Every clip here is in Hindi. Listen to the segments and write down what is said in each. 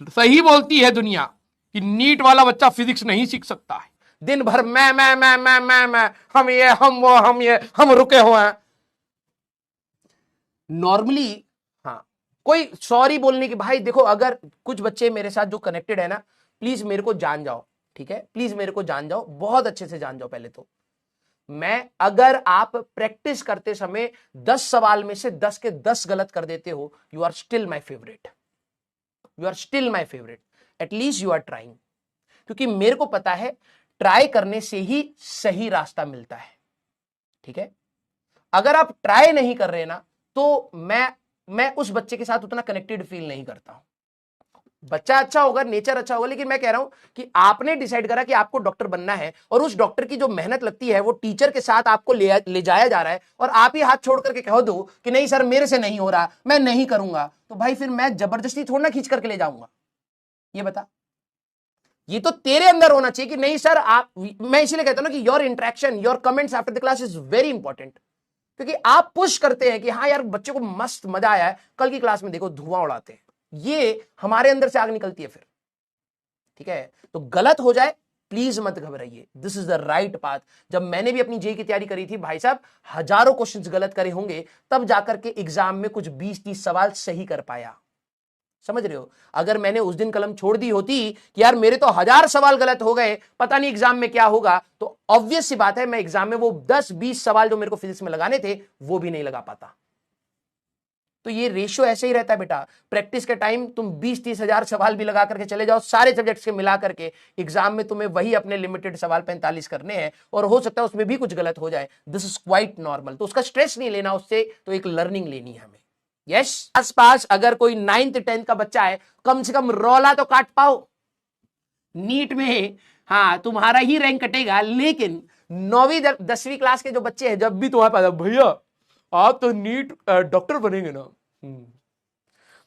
सही बोलती है दुनिया कि नीट वाला बच्चा फिजिक्स नहीं सीख सकता है। दिन भर मैं हम ये हम वो हम रुके हुए हैं। नॉर्मली हाँ, कोई सॉरी बोलने की, भाई देखो अगर कुछ बच्चे मेरे साथ जो कनेक्टेड है ना, प्लीज मेरे को जान जाओ, ठीक है, प्लीज मेरे को जान जाओ, बहुत अच्छे से जान जाओ। पहले तो मैं, अगर आप प्रैक्टिस करते समय 10 सवाल में से 10 के 10 गलत कर देते हो, you are still my favourite, you are still my favourite, at least you are trying. क्योंकि मेरे को पता है ट्राई करने से ही सही रास्ता मिलता है, ठीक है। अगर आप ट्राई नहीं कर रहे ना, तो मैं उस बच्चे के साथ उतना कनेक्टेड फील नहीं करता हूं। बच्चा अच्छा होगा, नेचर अच्छा होगा, लेकिन मैं कह रहा हूं कि आपने डिसाइड करा कि आपको डॉक्टर बनना है, और उस डॉक्टर की जो मेहनत लगती है वो टीचर के साथ आपको ले जाया जा रहा है, और आप ही हाथ छोड़ करके कह दो कि नहीं सर मेरे से नहीं हो रहा, मैं नहीं करूंगा, तो भाई फिर मैं जबरदस्ती थोड़ा ना खींच करके ले जाऊंगा। ये बता, ये तो तेरे अंदर होना चाहिए कि नहीं सर आप, मैं इसीलिए कहता हूं ना कि your interaction, your comments after the class is very important. क्योंकि आप पुश करते हैं कि हाँ यार बच्चे को मस्त मजा आया है, कल की क्लास में देखो धुआं उड़ाते हैं, ये हमारे अंदर से आग निकलती है फिर, ठीक है। तो गलत हो जाए प्लीज मत घबराइए, this is the right path. जब मैंने भी अपनी जेई की तैयारी करी थी भाई साहब, हजारों क्वेश्चंस गलत करे होंगे, तब जाकर के एग्जाम में कुछ 20-30 सवाल सही कर पाया। समझ रहे हो? अगर मैंने उस दिन कलम छोड़ दी होती कि यार मेरे तो 1000 सवाल गलत हो गए, पता नहीं एग्जाम में क्या होगा, तो ऑब्वियस सी बात है मैं एग्जाम में वो 10-20 सवाल जो मेरे को फिजिक्स में लगाने थे वो भी नहीं लगा पाता। तो ये रेशियो ऐसे ही रहता है बेटा। प्रैक्टिस के टाइम तुम 20-30 हजार सवाल भी लगा करके चले जाओ, सारे सब्जेक्ट्स के मिला करके, एग्जाम में तुम्हें वही अपने लिमिटेड सवाल 45 करने हैं, और हो सकता है उसमें भी कुछ गलत हो जाए। This is quite normal. तो उसका स्ट्रेस नहीं लेना, उससे तो एक लर्निंग लेनी है हमें। यस, आसपास अगर कोई 9th-10th का बच्चा है, कम से कम रौला तो काट पाओ। नीट में हाँ तुम्हारा ही रैंक कटेगा, लेकिन 9वीं 10वीं क्लास के जो बच्चे हैं, जब भी तुम्हारे पास भैया आप तो नीट डॉक्टर बनेंगे ना,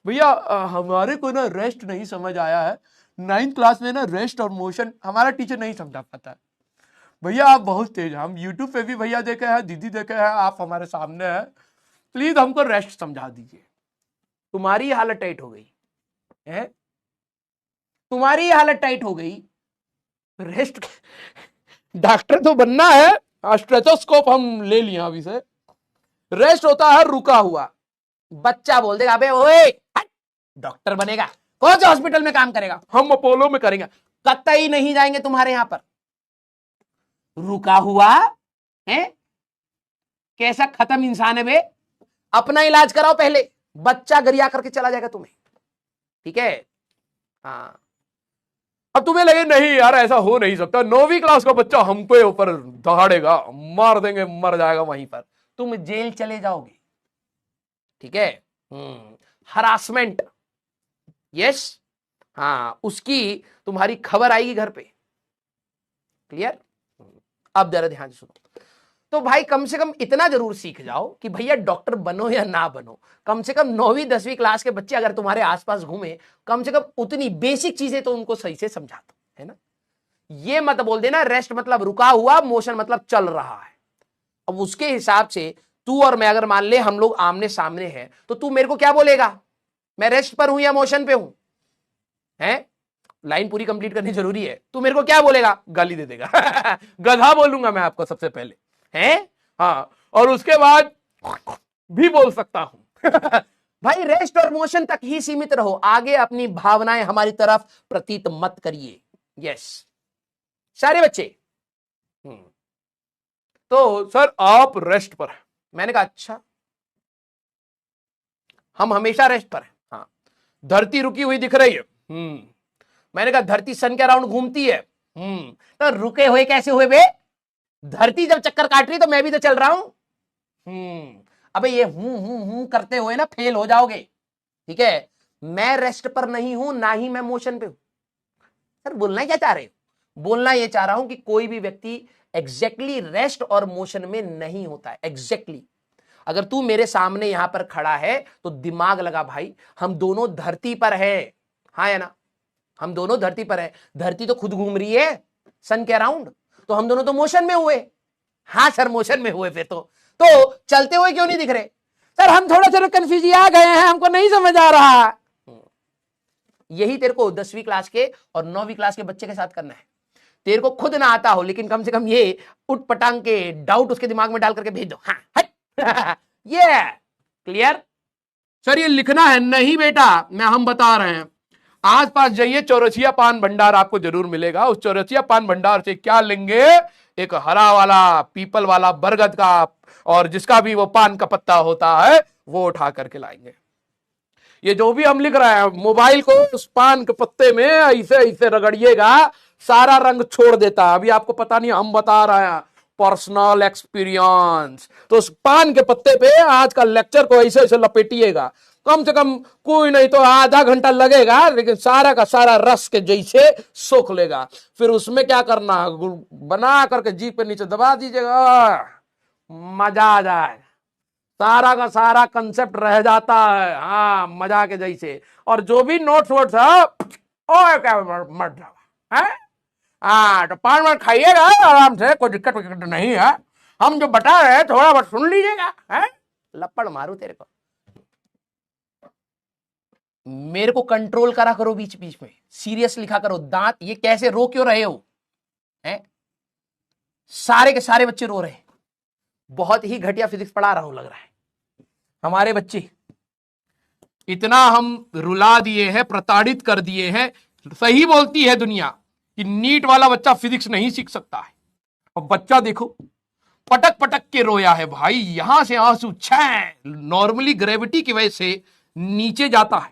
भैया हमारे को ना रेस्ट नहीं समझ आया है, 9th क्लास में ना रेस्ट और मोशन हमारा टीचर नहीं समझा पाता है, भैया आप बहुत तेज हैं, हम यूट्यूब पे भी भैया देखे हैं, दीदी देखे हैं, आप हमारे सामने हैं, प्लीज हमको रेस्ट समझा दीजिए। तुम्हारी हालत टाइट हो गई है, तुम्हारी हालत टाइट हो गई। रेस्ट डॉक्टर तो बनना है, स्टेथोस्कोप हम ले लिए अभी से। रेस्ट होता है रुका हुआ। बच्चा बोल देगा अबे ओए डॉक्टर बनेगा, कौन से हॉस्पिटल में काम करेगा, हम अपोलो में करेंगे, कतई नहीं जाएंगे तुम्हारे यहां पर। रुका हुआ है, कैसा खत्म इंसान है बे। अपना इलाज कराओ पहले, बच्चा गरिया करके चला जाएगा तुम्हें, ठीक है। हाँ, अब तुम्हें लगे नहीं यार ऐसा हो नहीं सकता, 9वीं क्लास का बच्चा हम पे ऊपर दहाड़ेगा, मार देंगे, मर जाएगा वहीं पर, तुम जेल चले जाओगे, ठीक है। हरासमेंट, यस, हाँ उसकी तुम्हारी खबर आएगी घर पे, क्लियर। अब जरा ध्यान से सुनो। तो भाई कम से कम इतना जरूर सीख जाओ कि भैया डॉक्टर बनो या ना बनो, कम से कम 9वीं 10वीं क्लास के बच्चे अगर तुम्हारे आसपास घूमे, कम से कम उतनी बेसिक चीजें तो उनको सही से समझा दो, है ना। ये मत बोल देना रेस्ट मतलब रुका हुआ, मोशन मतलब चल रहा है। अब उसके हिसाब से तू और मैं अगर मान ले हम लोग आमने सामने हैं, तो तू मेरे को क्या बोलेगा, मैं रेस्ट पर हूं या मोशन पे हूं, है। लाइन पूरी कंप्लीट करनी जरूरी है। तू मेरे को क्या बोलेगा, गाली दे देगा गधा बोलूंगा मैं आपको सबसे पहले, है। हाँ, और उसके बाद भी बोल सकता हूं भाई रेस्ट और मोशन तक ही सीमित रहो, आगे अपनी भावनाएं हमारी तरफ प्रतीत मत करिए। यस सारे बच्चे। तो सर आप रेस्ट पर हैं, मैंने कहा अच्छा, हम हमेशा रेस्ट पर हैं। हाँ, धरती रुकी हुई दिख रही है, मैंने कहा धरती सन के अराउंड घूमती है, तो रुके हुए कैसे हुए बे, धरती जब चक्कर काट रही तो मैं भी तो चल रहा हूं। अबे ये हूं करते हुए ना फेल हो जाओगे, ठीक है। मैं रेस्ट पर नहीं हूं, ना ही मैं मोशन पे हूं। सर बोलना क्या चाह रहे हो, बोलना ये चाह रहा हूं कि कोई भी व्यक्ति एग्जैक्टली रेस्ट और मोशन में नहीं होता है, एग्जैक्टली। अगर तू मेरे सामने यहां पर खड़ा है तो दिमाग लगा भाई, हम दोनों धरती पर है, हाँ या ना, हम दोनों धरती पर है, धरती तो खुद घूम रही है सन के अराउंड, तो हम दोनों तो मोशन में हुए। हाँ सर मोशन में हुए, फिर तो चलते हुए क्यों नहीं दिख रहे। सर हम थोड़ा सा कंफ्यूज आ गए हैं, हमको नहीं समझ आ रहा। यही तेरे को 10वीं क्लास के और 9वीं क्लास के बच्चे के साथ करना है। तेरे को खुद ना आता हो, लेकिन कम से कम ये उठ पटांग के डाउट उसके दिमाग में डाल करके भेज दो। हाँ, हट। ये क्लियर। सर ये लिखना है नहीं बेटा, हम बता रहे हैं। आस पास जाइए, चौरसिया पान भंडार आपको जरूर मिलेगा। उस चौरसिया पान भंडार से क्या लेंगे? एक हरा वाला पीपल वाला बरगद का, और जिसका भी वो पान का पत्ता होता है वो उठा करके लाएंगे। ये जो भी हम लिख रहे हैं, मोबाइल को उस पान के पत्ते में ऐसे ऐसे रगड़िएगा, सारा रंग छोड़ देता है। अभी आपको पता नहीं, हम बता रहे हैं पर्सनल एक्सपीरियंस। तो उस पान के पत्ते पे आज का लेक्चर को ऐसे ऐसे लपेटिएगा, कम से कम कोई नहीं तो आधा घंटा लगेगा, लेकिन सारा का सारा रस के जैसे सोख लेगा। फिर उसमें क्या करना है, बना करके जीभ पे नीचे दबा दीजिएगा, मजा आ जाएगा। सारा का सारा कंसेप्ट रह जाता है, हाँ मजा के जैसे। और जो भी नोट्स वोट्स है, ओ क्या मर जाओ है। हाँ तो 5 मिनट खाइएगा आराम से, कोई दिक्कत नहीं है। हम जो बता रहे हैं थोड़ा बहुत सुन लीजिएगा। है लपड़ मारू तेरे को, मेरे को कंट्रोल करा करो बीच बीच में, सीरियस लिखा करो। दांत ये कैसे रो क्यों रहे हो? हैं? सारे के सारे बच्चे रो रहे हैं। बहुत ही घटिया फिजिक्स पढ़ा रहा हूं लग रहा है। हमारे बच्चे इतना हम रुला दिए हैं, प्रताड़ित कर दिए हैं। सही बोलती है दुनिया कि नीट वाला बच्चा फिजिक्स नहीं सीख सकता है। और बच्चा देखो पटक पटक के रोया है भाई, यहां से आंसू छह। नॉर्मली ग्रेविटी की वजह से नीचे जाता है,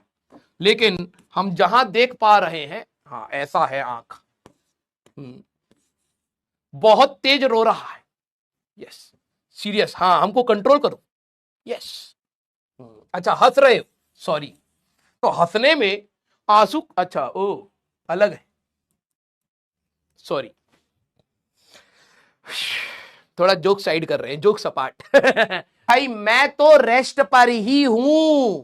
लेकिन हम जहां देख पा रहे हैं, हाँ ऐसा है आंख, बहुत तेज रो रहा है। यस सीरियस, हाँ हमको कंट्रोल करो। यस अच्छा हंस रहे हो, सॉरी। तो हंसने में आंसू, अच्छा ओ अलग है, सॉरी। थोड़ा जोक साइड कर रहे हैं, जोक सपाट। भाई मैं तो रेस्ट पर ही हूं,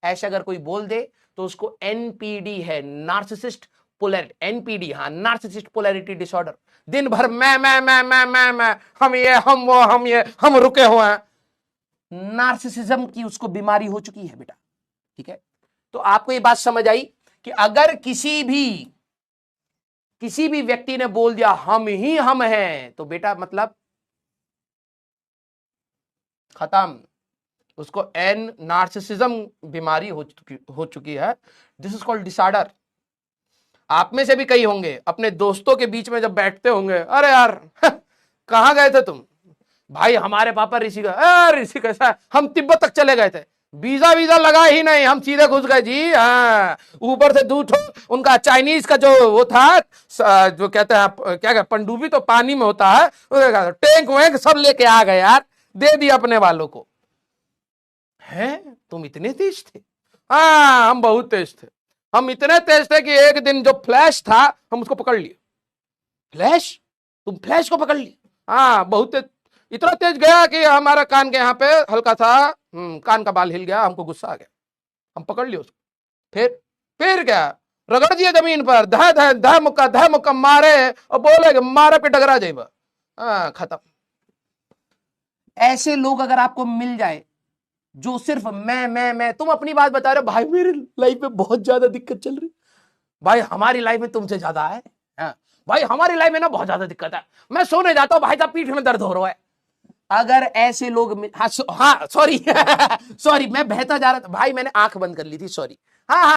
ऐसा अगर कोई बोल दे तो उसको एनपीडी है, नार्सिसिस्ट पोलैरिटी। एनपीडी हाँ, नार्सिसिस्ट पोलैरिटी डिसऑर्डर। दिन भर मैं, हम ये हम वो, हम ये हम रुके हुए हैं। नार्सिसिज्म की उसको बीमारी हो चुकी है बेटा, ठीक है। तो आपको ये बात समझ आई कि अगर किसी भी व्यक्ति ने बोल दिया हम ही हम हैं, तो बेटा मतलब खत्म, उसको एन नार्सिसिज्म बीमारी हो चुकी है। This is called disorder. आप में से भी कई होंगे अपने दोस्तों के बीच में जब बैठते होंगे, अरे यार कहां गए थे तुम? भाई हमारे पापा ऋषि कैसा है, हम तिब्बत तक चले गए थे, वीजा लगा ही नहीं, हम सीधे घुस गए जी। हाँ ऊपर से दूध उनका चाइनीज का जो वो था, जो कहते हैं क्या पनडुब्बी तो पानी में होता है, टैंक वैंक सब लेके आ गए यार, दे दिया अपने वालों को। हैं तुम इतने तेज थे? हाँ हम बहुत तेज थे। हम इतने तेज थे कि एक दिन जो फ्लैश था हम उसको पकड़ लिए। फ्लैश? तुम फ्लैश को पकड़ लिए? हाँ बहुत तेज, इतना तेज गया कि हमारा कान के यहाँ पे हल्का सा कान का बाल हिल गया, हमको गुस्सा आ गया, हम पकड़ लिए उसको। फिर क्या, रगड़ दिया जमीन पर, ध मुक्का मारे और बोले मारे पे डगरा जाइबा। हाँ खत्म। ऐसे लोग अगर आपको मिल जाए जो सिर्फ मैं, तुम अपनी बात बता रहे हो, भाई मेरी लाइफ में बहुत ज्यादा दिक्कत चल रही, भाई हमारी लाइफ में तुमसे ज्यादा है। हाँ भाई हमारी लाइफ में ना बहुत ज्यादा दिक्कत है, मैं सोने जाता हूं भाई साहब पीठ में दर्द हो रहा है। अगर ऐसे लोग हाँ सॉरी सॉरी मैं बहता जा रहा था भाई, मैंने आंख बंद कर ली थी, सॉरी। हाँ हाँ